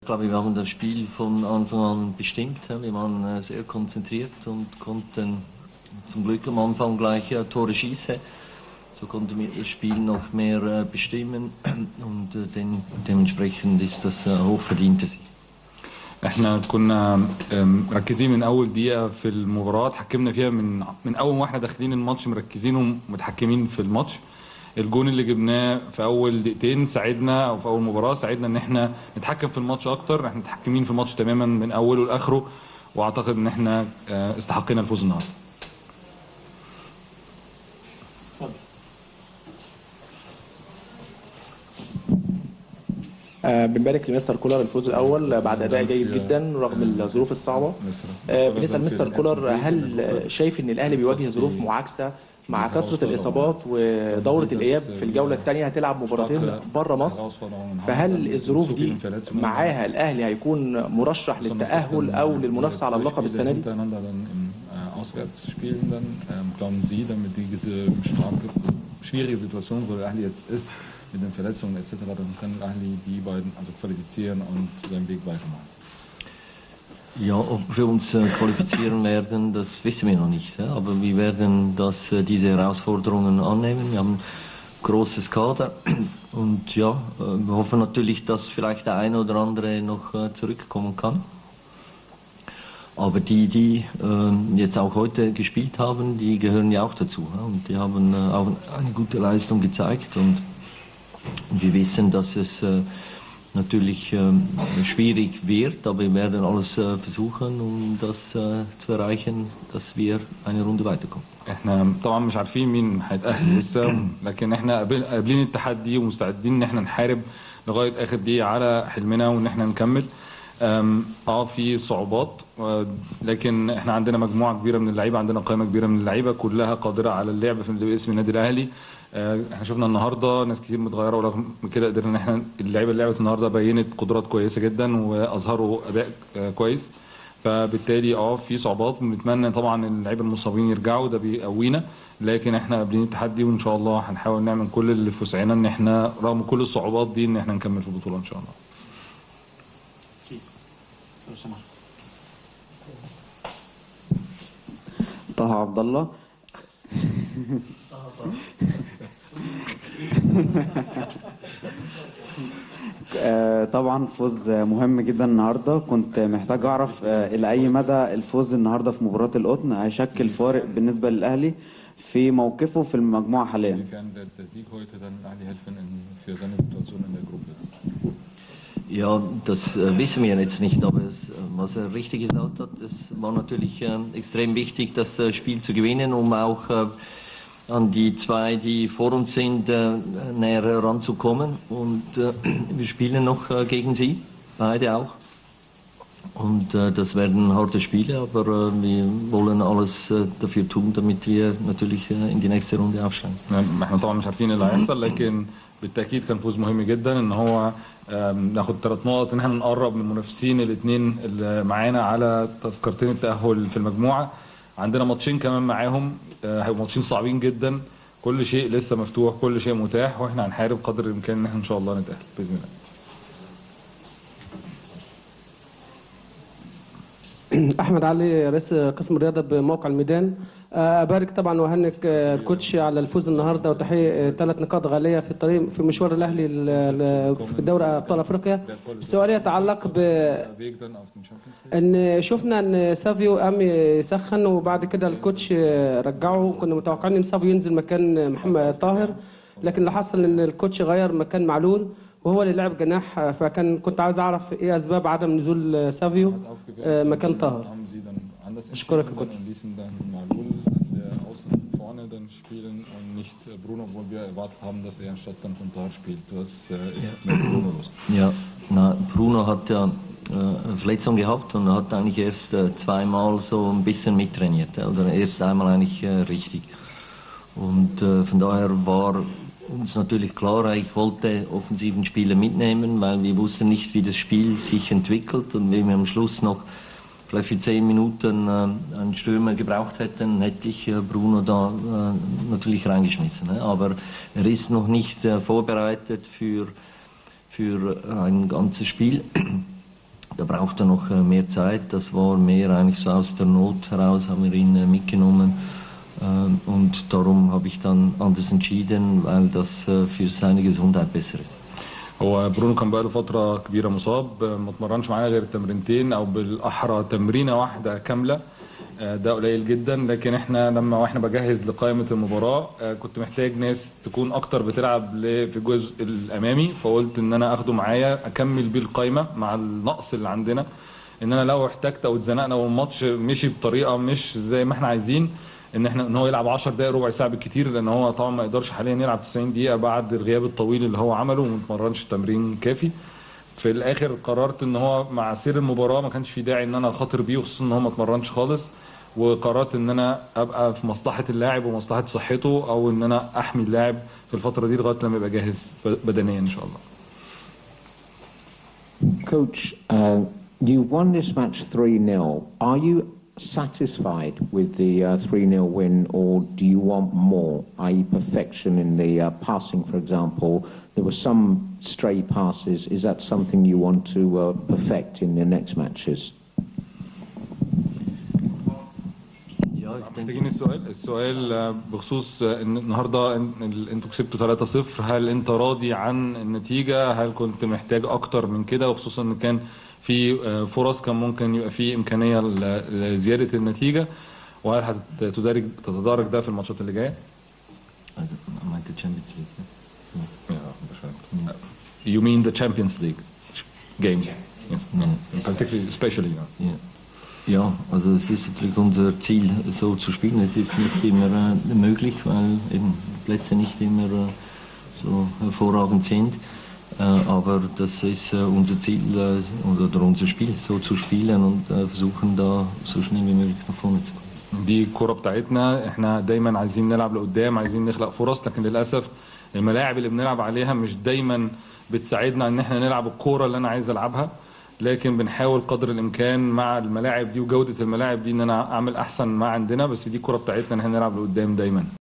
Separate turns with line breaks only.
glaube, wir haben das Spiel von Anfang an bestimmt. Wir waren sehr konzentriert und konnten zum Glück am Anfang gleich Tore schießen. So konnten wir das Spiel noch mehr bestimmen und dementsprechend ist das hochverdienter Sieg.
احنا كنا مركزين من اول دقيقه في المباراه، اتحكمنا فيها من اول ما احنا داخلين الماتش، مركزين ومتحكمين في الماتش. الجون اللي جبناه في اول دقيقتين ساعدنا، او في اول مباراه ساعدنا ان احنا نتحكم في الماتش اكتر. احنا متحكمين في الماتش تماما من اوله لاخره، واعتقد ان احنا استحقنا الفوز النهارده.
بنبارك لمستر كولر الفوز الاول بعد اداء جيد جدا رغم الظروف الصعبه. بنسال مستر كولر، هل شايف ان الاهلي بيواجه ظروف معاكسه مع كثره الاصابات ودوره الاياب في الجوله الثانيه هتلعب مباراتين بره مصر؟ فهل الظروف دي معاها الاهلي هيكون مرشح للتاهل او للمنافسه على اللقب السنه دي؟
mit den Verletzungen etc., dann kann Ahli die beiden also qualifizieren und seinen Weg weitermachen.
Ja, ob wir uns qualifizieren werden, das wissen wir noch nicht. Aber wir werden diese Herausforderungen annehmen. Wir haben ein großes Kader und ja, wir hoffen natürlich, dass vielleicht der eine oder andere noch zurückkommen kann. Aber die jetzt auch heute gespielt haben, die gehören ja auch dazu. Und die haben auch eine gute Leistung gezeigt und wir wissen, dass es natürlich schwierig wird, aber wir werden alles versuchen, um das zu erreichen, dass wir eine Runde weiterkommen.
احنا طبعا مش عارفين مين هيتأهل لسه، لكن احنا قابلين التحدي ومستعدين ان احنا نحارب لغايه اخر دقيقه على حلمنا وان احنا نكمل. في صعوبات، لكن احنا عندنا مجموعه كبيره من اللعيبه، عندنا قائمه كبيره من اللعيبه كلها قادره على اللعب باسم النادي الاهلي. احنا شفنا النهارده ناس كتير متغيره، ورغم كده قدرنا ان احنا اللعيبه اللي لعبت النهارده بينت قدرات كويسه جدا واظهروا اداء كويس. فبالتالي في صعوبات، بنتمنى طبعا اللعيبه المصابين يرجعوا، ده بيقوينا، لكن احنا قابلين التحدي وان شاء الله هنحاول نعمل كل اللي في وسعنا ان احنا رغم كل الصعوبات دي ان احنا نكمل في البطوله ان شاء الله.
طه عبد الله. طبعا فوز مهم جدا النهارده، كنت محتاج اعرف الى اي مدى الفوز النهارده في مباراه القطن هيشكل فارق بالنسبه للاهلي في موقفه في المجموعه حاليا.
Ja, das wissen wir jetzt nicht, aber was er richtig gesagt hat, es war natürlich extrem wichtig, das Spiel zu gewinnen, um auch an die zwei, die vor uns sind, näher ranzukommen. Und wir spielen noch gegen sie, beide auch. Und das werden harte Spiele, aber wir wollen alles dafür tun, damit wir natürlich in die nächste Runde aufsteigen.
احنا طبعا مش عارفين اللي هيحصل، لكن بالتاكيد كان فوز مهم جدا ان هو ناخد 3 نقط، ان احنا نقرب من المنافسين الاثنين اللي معانا على تذكرتين التاهل في المجموعه. عندنا ماتشين كمان معاهم، هيبقوا ماتشين صعبين جدا. كل شيء لسه مفتوح، كل شيء متاح، واحنا هنحارب قدر الامكان ان احنا ان شاء الله نتاهل باذن الله.
احمد علي، رئيس قسم الرياضه بموقع الميدان. ابارك طبعا واهنئ الكوتش على الفوز النهارده وتحقيق 3 نقاط غاليه في الطريق في مشوار الاهلي في دوري ابطال افريقيا. سؤالي يتعلق ب ان شفنا ان سافيو قام يسخن وبعد كده الكوتش رجعه، كنا متوقعين ان سافيو ينزل مكان محمد طاهر، لكن اللي حصل ان الكوتش غير مكان معلول وهو اللي لعب جناح، كنت عاوز اعرف ايه اسباب عدم نزول سافيو مكان طاهر. اشكرك يا كوتش.
Dann spielen und nicht Bruno, obwohl wir erwartet haben, dass er anstatt dann von Tor spielt. Was ist mit Bruno los?
Ja, Bruno hat ja eine Verletzung gehabt und hat eigentlich erst zweimal so ein bisschen mittrainiert, oder erst einmal eigentlich richtig. Und von daher war uns natürlich klar, ich wollte offensiven Spieler mitnehmen, weil wir wussten nicht, wie das Spiel sich entwickelt, und wenn wir am Schluss noch vielleicht für 10 Minuten einen Stürmer gebraucht hätten, hätte ich Bruno da natürlich reingeschmissen. Aber er ist noch nicht vorbereitet für ein ganzes Spiel. da braucht noch mehr Zeit. Das war mehr eigentlich so aus der Not heraus, haben wir ihn mitgenommen. Und darum habe ich dann anders entschieden, weil das für seine Gesundheit besser ist.
هو برونو كان بقاله فترة كبيرة مصاب، ما اتمرنش معانا غير تمرينتين او بالاحرى تمرينة واحدة كاملة. ده قليل جدا، لكن احنا واحنا بجهز لقائمة المباراة كنت محتاج ناس تكون اكتر بتلعب في الجزء الامامي، فقلت ان انا اخده معايا اكمل بيه القائمة مع النقص اللي عندنا، ان انا لو احتجت او اتزنقنا والماتش مشي بطريقة مش زي ما احنا عايزين ان هو يلعب 10 دقائق ربع ساعه بالكتير، لان هو طبعا ما يقدرش حاليا يلعب 90 دقيقه بعد الغياب الطويل اللي هو عمله وما اتمرنش تمرين كافي. في الاخر قررت ان هو مع سير المباراه ما كانش في داعي ان انا اخاطر بيه، خصوصا ان هو ما اتمرنش خالص، وقررت ان انا ابقى في مصلحه اللاعب ومصلحه صحته، او ان انا احمي اللاعب في الفتره دي لغايه لما يبقى جاهز بدنيا ان شاء الله.
Coach, you won this match 3-0. Are you satisfied with the 3-0 win, or do you want more, i.e. perfection in the passing, for example? There were some stray passes. Is that something you want to perfect in the next matches?
محتاجين السؤال بخصوص ان النهارده انتوا كسبتوا 3-0، هل انت راضي عن النتيجه؟ هل كنت محتاج اكتر من كده، وخصوصا ان كان في فرص كان ممكن يبقى في امكانيه لزياده النتيجه، وهل هتتدارك ده في الماتشات اللي جايه؟ You mean the Champions League games? Yes. Particularly, especially.
Ja, also es ist natürlich unser Ziel, so zu spielen. Es ist nicht immer möglich, weil eben Plätze nicht immer so hervorragend sind. Aber das ist unser Ziel oder unser Spiel, so zu spielen und versuchen da so schnell wie möglich nach vorne zu kommen.
دي الكرة بتاعتنا، احنا دايما عايزين نلعب لقدام، عايزين نخلق فرص، لكن للاسف الملاعب اللي بنلعب عليها مش دايما بتساعدنا ان احنا نلعب الكرة اللي انا عايز العبها، لكن بنحاول قدر الامكان مع الملاعب دي وجودة الملاعب دي ان انا اعمل احسن ما عندنا، بس دي الكرة بتاعتنا ان احنا نلعب لقدام دايما.